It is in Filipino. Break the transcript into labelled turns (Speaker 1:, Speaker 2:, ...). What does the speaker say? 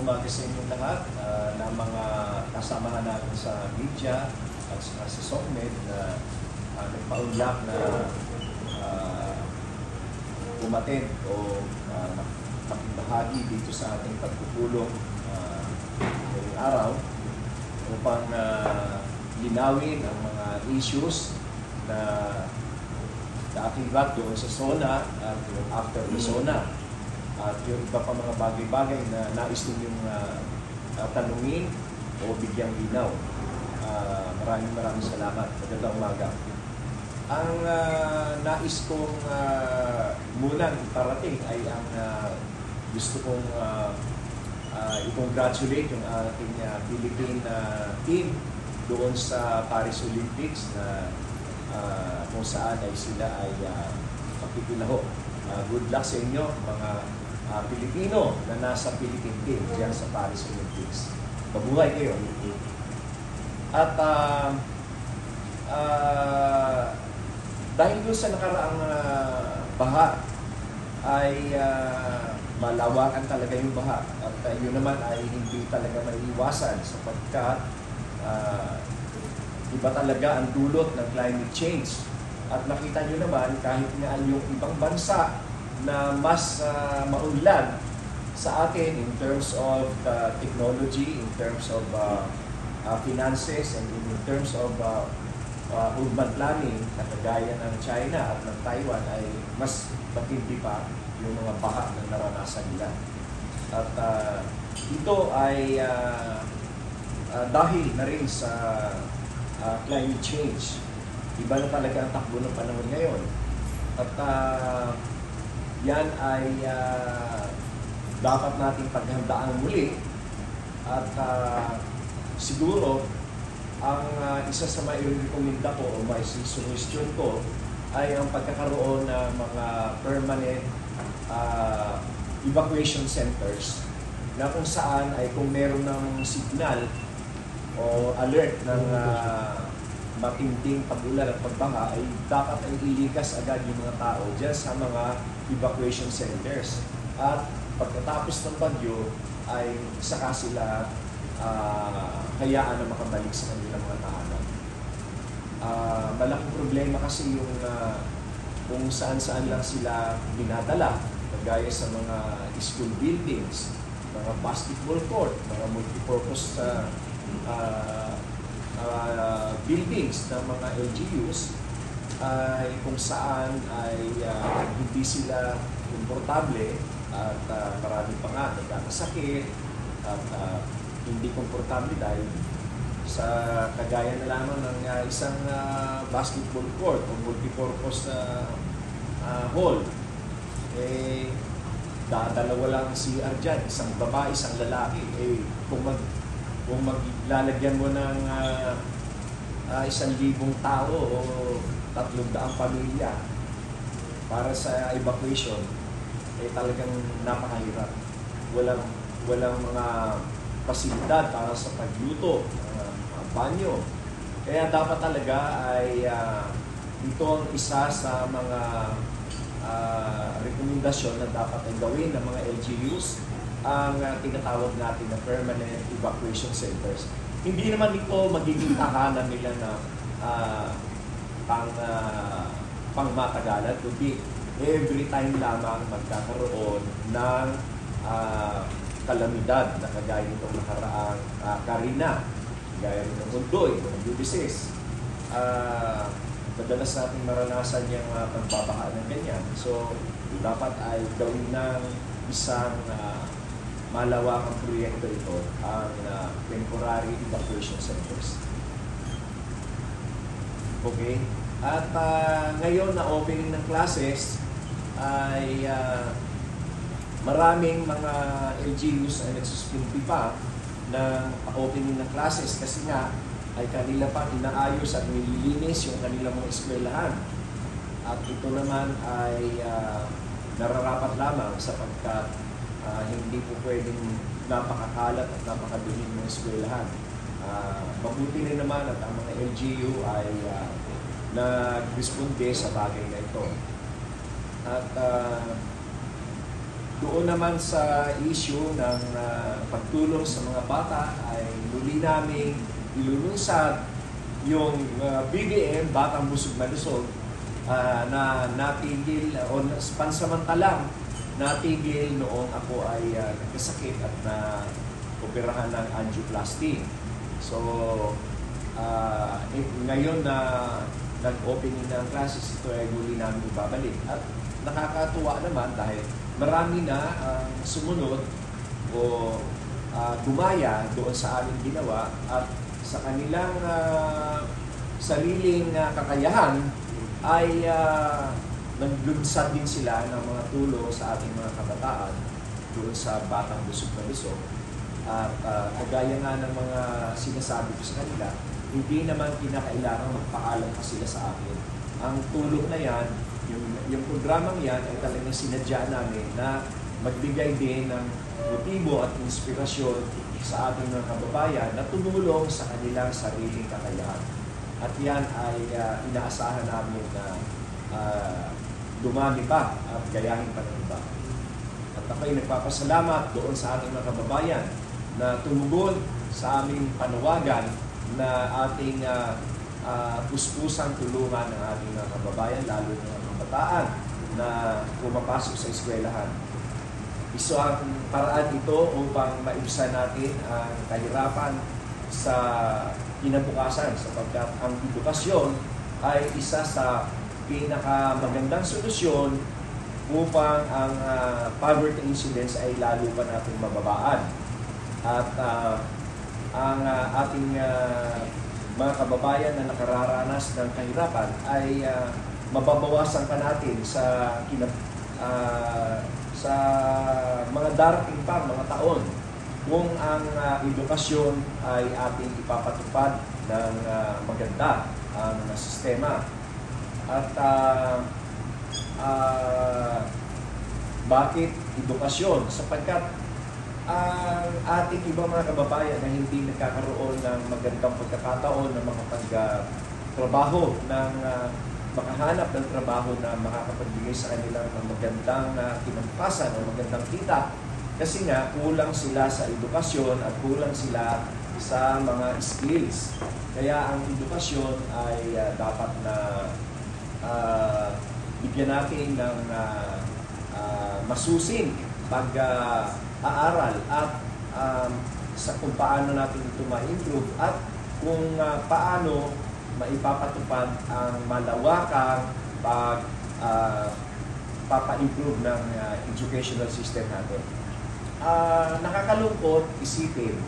Speaker 1: umaga sa inyong lahat, na mga kasamahan natin sa media at sa SOCMED na nagpaunlak na umattend o makibahagi dito sa ating pagpupulong ngayong araw upang linawin ang mga issues na naakibat doon sa SONA at after the SONA at yung iba pa mga bagay-bagay na nais ninyong tanungin o bigyang linaw. Maraming salamat. Magandang umaga. Ang nais kong munang iparating ay ang gusto kong i-congratulate yung ating Philippine team doon sa Paris Olympics na kung saan ay sila ay makikilaho. Good luck sa inyo mga Pilipino na nasa Philippine team diyan sa Paris Olympics. Mabuhay kayo. At dahil doon sa nakaraang baha ay malawakan talaga yung baha at yun naman ay hindi talaga maiiwasan sapagkat iba talaga ang dulot ng climate change. At nakita nyo naman kahit nga yung ibang bansa na mas maunlad sa atin in terms of technology, in terms of finances, and in terms of urban planning, na kagaya ng China at ng Taiwan ay mas matindi pa yung mga baha na naranasan nila. At ito ay dahil na rin sa climate change. Iba na talaga ang takbo ng panahon ngayon. At yan ay dapat nating paghandaan muli. At siguro, ang isa sa mai-recommenda ko o may suggestion ko ay ang pagkakaroon ng mga permanent evacuation centers na kung saan ay kung meron ng signal o alert ng matinding pag-ulan at pagbaha ay dapat ay ilikas agad yung mga tao dyan sa mga evacuation centers. At pagkatapos ng bagyo ay saka sila hayaan na makabalik sa kanilang mga tahanan. Malaking problema kasi yung kung saan-saan lang sila binadala, kagaya sa mga school buildings, mga basketball court, mga multipurpose buildings ng mga LGUs ay kung saan ay hindi sila komportable at marami pa nga nagkakasakit at hindi komportable dahil sa kagaya na lamang ng isang basketball court o multipurpose hall. Dalawa lang ang CR dyan, isang babae, isang lalaki. Kung maglalagyan mo ng 1,000 tao o 300 pamilya para sa evacuation, talagang napakahirap. Walang mga pasilidad para sa pagluto, banyo. Kaya dapat talaga ay ito ang isa sa mga rekomendasyon na dapat ay gawin ng mga LGUs, ang tinatawag natin na permanent evacuation centers. Hindi naman ito magiging tahanan nila na pangmatagalan, kundi every time lamang magkakaroon ng kalamidad na kagaya nitong nakaraang Karina, kagaya ng Mundoy, ng Ulysses. Madalas natin maranasan yung pagbabaha ng ganyan. So, dapat ay gawin ng isang malawakang proyekto ito, ang temporary evacuation centers. Okay? At ngayon na opening ng classes ay maraming mga LGUs ay nagsuspindi pa ng opening ng classes kasi nga ay kanila pa inaayos at nililinis yung kanilang mga eskwelahan. At ito naman ay nararapat lamang sapagkat hindi po pwedeng napakakalat at napakaduling ng eskwelahan. Mabuti rin naman at ang mga LGU ay nag-responde sa bagay na ito. At Doon naman sa issue ng pagtulong sa mga bata ay muli namin ilulunsad yung BBM, Batang Busog na Lusog, na natigil o pansamantalang natigil noong ako ay nagkasakit at na operahan ng angioplasty. So, ngayon na nag-opening ng classes, ito ay muli namin ibabalik. At nakakatuwa naman dahil marami na ang sumunod o gumaya doon sa aming ginawa at sa kanilang sariling kakayahan ay naglunsad din sila ng mga tulong sa ating mga kabataan doon sa Batang Busog na Lusog. At kagaya nga ng mga sinasabi ko sa kanila, hindi naman kinakailangan magpaalam pa sila sa akin. Ang tulong na yan, yung programang yan ay talagang sinadya namin na magbigay din ng motibo at inspirasyon sa ating mga kababayan na tumulong sa kanilang sariling kakayahan. At yan ay inaasahan namin na dumami pa at gayahin pa ng iba. At ako'y nagpapasalamat doon sa ating mga kababayan na tumugon sa aming panawagan na ating puspusang tulungan ng ating mga kababayan, lalo ng mga kabataan na pumapasok sa eskwelahan. Iso ang paraan ito upang maibsan natin ang kahirapan sa kinabukasan sapagkat ang edukasyon ay isa sa pinakamagandang solusyon upang ang poverty incidence ay lalo pa natin mababaan. At ang ating mga kababayan na nakararanas ng kahirapan ay mababawasan pa natin sa mga darating pa mga taon kung ang edukasyon ay ating ipapatupad ng maganda ang sistema. At bakit edukasyon? Sapagkat ang ating ibang mga kababayan na hindi nagkakaroon ng magandang pagkakataon na makapagtrabaho ng makahanap ng trabaho na makakapagbigay sa kanilang ng magandang kinabukasan o magandang kita kasi nga kulang sila sa edukasyon at kulang sila sa mga skills. Kaya ang edukasyon ay dapat na bigyan natin ng masusing pag-aaral at sa kung paano natin ito ma-improve at kung paano maipapatupad ang malawakang papa-improve ng educational system natin. Nakakalungkot isipin